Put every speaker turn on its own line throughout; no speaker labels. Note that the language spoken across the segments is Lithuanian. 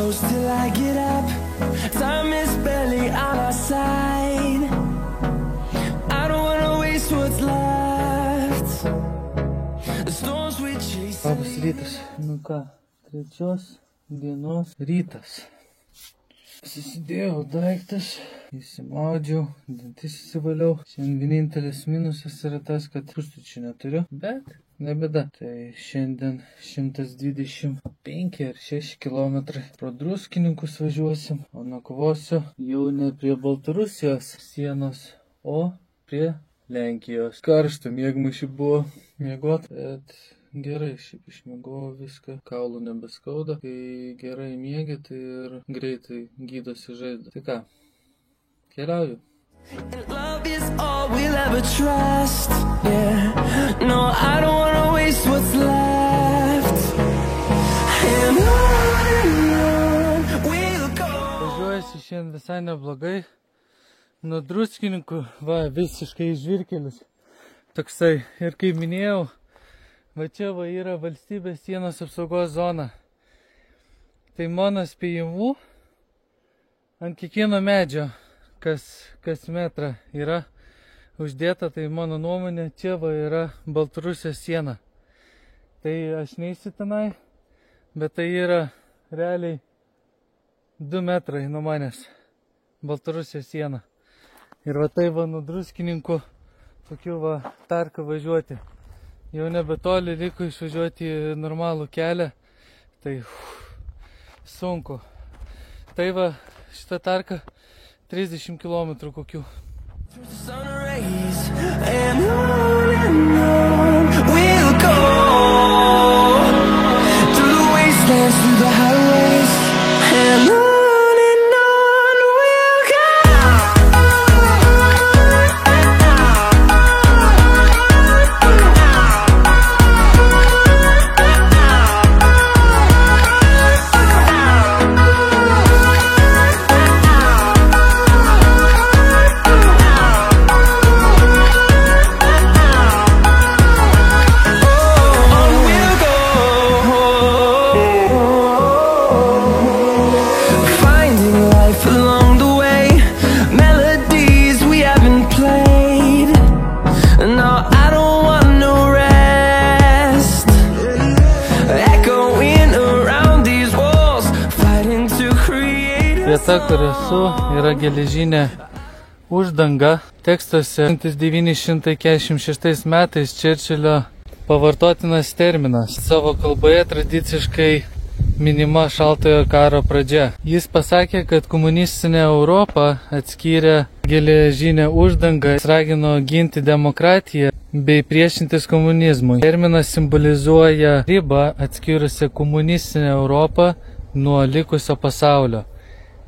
close till I get up. Time is barely on our side. I don't wanna waste what's left. The storms we chase.
Labas rytas. Nu ką, trečios dienos rytas. Susidėjau daiktas, įsimaudžiau, dantis įsivaliau. Šiandien vienintelis minusas yra tas, kad pusryčių neturiu, bet nebėda. Tai šiandien 125 ar 6 km pro Druskininkus važiuosim, o nakvosiu jau ne prie Baltarusijos sienos, o prie Lenkijos. Karšta, miegmaišį buvo miegot, bet gerai, šiaip išmiegojau viską, kaulų nebeskauda. Kai gerai miegi, tai ir greitai gydosi žaizda. Tai ką, keliauju.
Love is all we'll ever trust. Yeah, no, I don't wanna waste what's left. And on we'll go.
Važiuojasi šiandien visai neblogai. Nuo Druskininkų, va, visiškai žvyrkelis. Toksai, ir kaip minėjau, va čia va yra valstybės sienos apsaugos zona. Tai mano spėjimu ant kiekvieno medžio, kas metrą yra uždėta, tai mano nuomonė, čia va yra Baltarusijos siena. Tai aš neįsiu tenai, bet tai yra realiai 2 metrai nuo manęs Baltarusijos siena. Ir va tai va nuo Druskininkų tokiu va tarką važiuoti. Jau nebetoli liko išvažiuoti į normalų kelią, tai sunku. Tai va šitą tarką 30 km kokių.
We'll go through the wastelands, through the highways, and on.
Vieta, kur esu, yra geležinė uždanga. Tekstuose 1946 metais Čerčilio pavartotinas terminas. Savo kalboje tradiciškai minima Šaltojo karo pradžia. Jis pasakė, kad komunistinė Europa atskyrė geležinę uždangą, jis ragino ginti demokratiją bei priešintis komunizmui. Terminas simbolizuoja ribą atskyrusią komunistinę Europą nuo likusio pasaulio.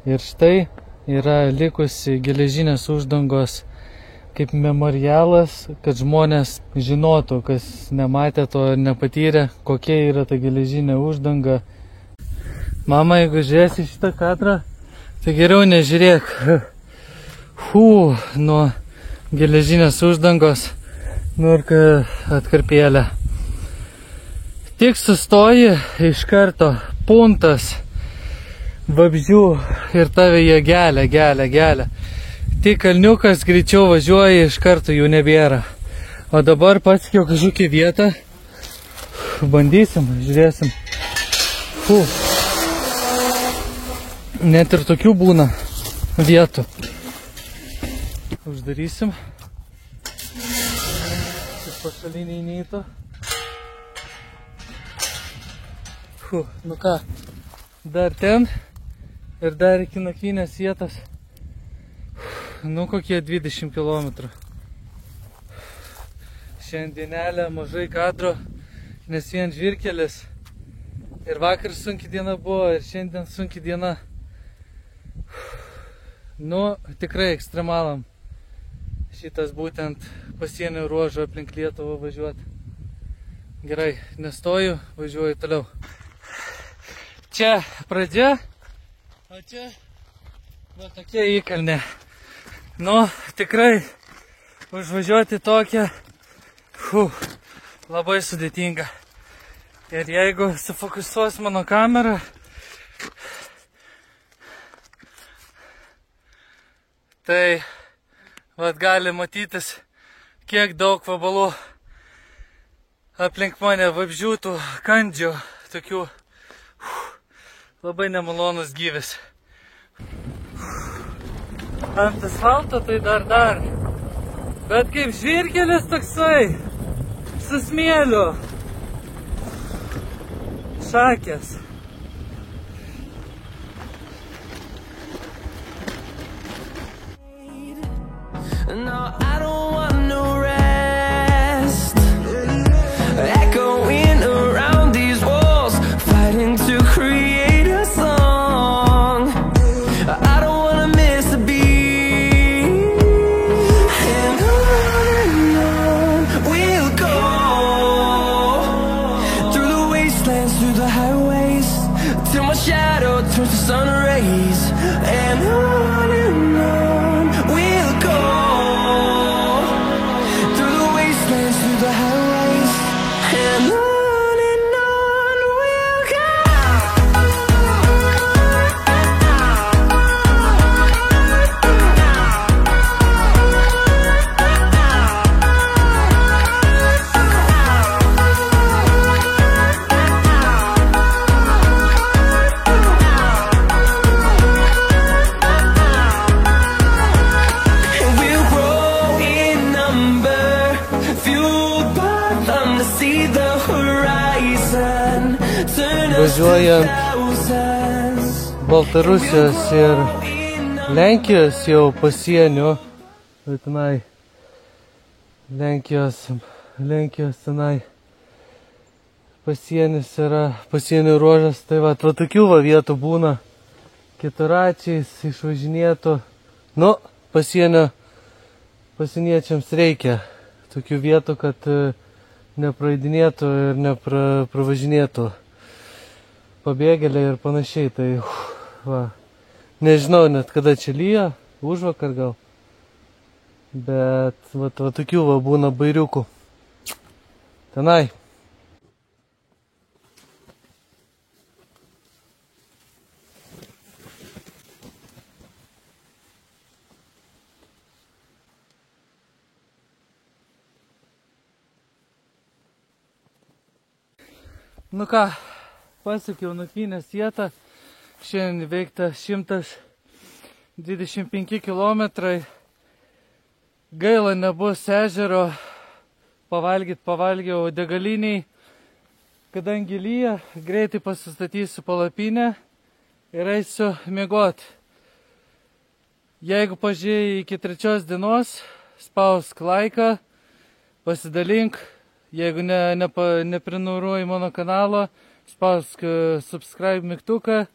Ir štai yra likusi geležinės uždangos kaip memorialas, kad žmonės žinotų, kas nematė to ir nepatyrė, kokia yra ta geležinė uždanga. Mama, jeigu žiūrėsi šitą kadrą, tai geriau nežiūrėk. Nuo geležinės uždangos, nurka atkarpėlė. Tik sustoji, iš karto puntas vabzdžių ir tave jie gelia. Tik kalniukas greičiau važiuoja, iš karto jų nebėra. O dabar pasiekiau kažkokią vietą. Bandysim, žiūrėsim. Net ir tokių būna vietų. Uždarysim. Ir pašaliniai neįto. Nu ką, dar ten. Ir dar iki nakvynės vietos, nu kokie 20 km. Šiandienelė mažai kadro, nes vien žvyrkelis. Ir vakar sunki diena buvo, ir šiandien sunki diena. Nu, tikrai ekstremalam šitas būtent pasienio ruožo aplink Lietuvą važiuoti. Gerai, nestoju, važiuoju toliau. Čia pradžia. O čia, va tokia įkalnė. Nu, tikrai, užvažiuoti tokią, labai sudėtinga. Ir jeigu sufokusuos mano kamerą, Tai vat gali matytis, kiek daug vabalų aplink mane, vabzdžių, tų kandžių, tokių labai nemalonus gyvis. Ant asfalto tai dar. Bet kaip žvyrkelis toksai, su smėliu. Šakės.
No, I don't want no rest. Echoing around these walls, fighting to create a song. I don't wanna miss a beat. And on we'll go, through the wastelands, through the highways, till my shadow turns to sun rays. And on we'll go, through the wastelands, through the highways, and on we'll go. And we'll grow in number, fueled by them to see the horizon, turn us to
Važiuojant
thousands.
Baltarusijos ir Lenkijos jau pasienio, bet tenai Lenkijos tenai pasienis yra, pasienio ruožas, tai va tokių va vietų būna, keturračiais išvažinėtų, nu, pasieniečiams reikia tokių vietų, kad nepraeidinėtų ir nepravažinėtų pabėgėliai ir panašiai, tai va, nežinau net kada čia lyja, užvakar gal, bet va tokių va būna bairiukų tenai. Nu ką, pasiekiau nakvynės vietą, šiandien įveikta 125 kilometrai, gaila nebus ežero, pavalgiau degaliniai, kadangi lyja, greitai pasistatysiu palapinę ir eisiu miegoti. Jeigu pažiūrėjai iki 3 dienos, spausk laiką, pasidalink. Jeigu neprenumeruoji mano kanalo, spausk subscribe mygtuką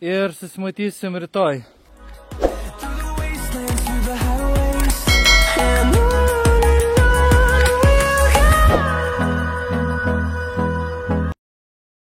ir susimatysim rytoj.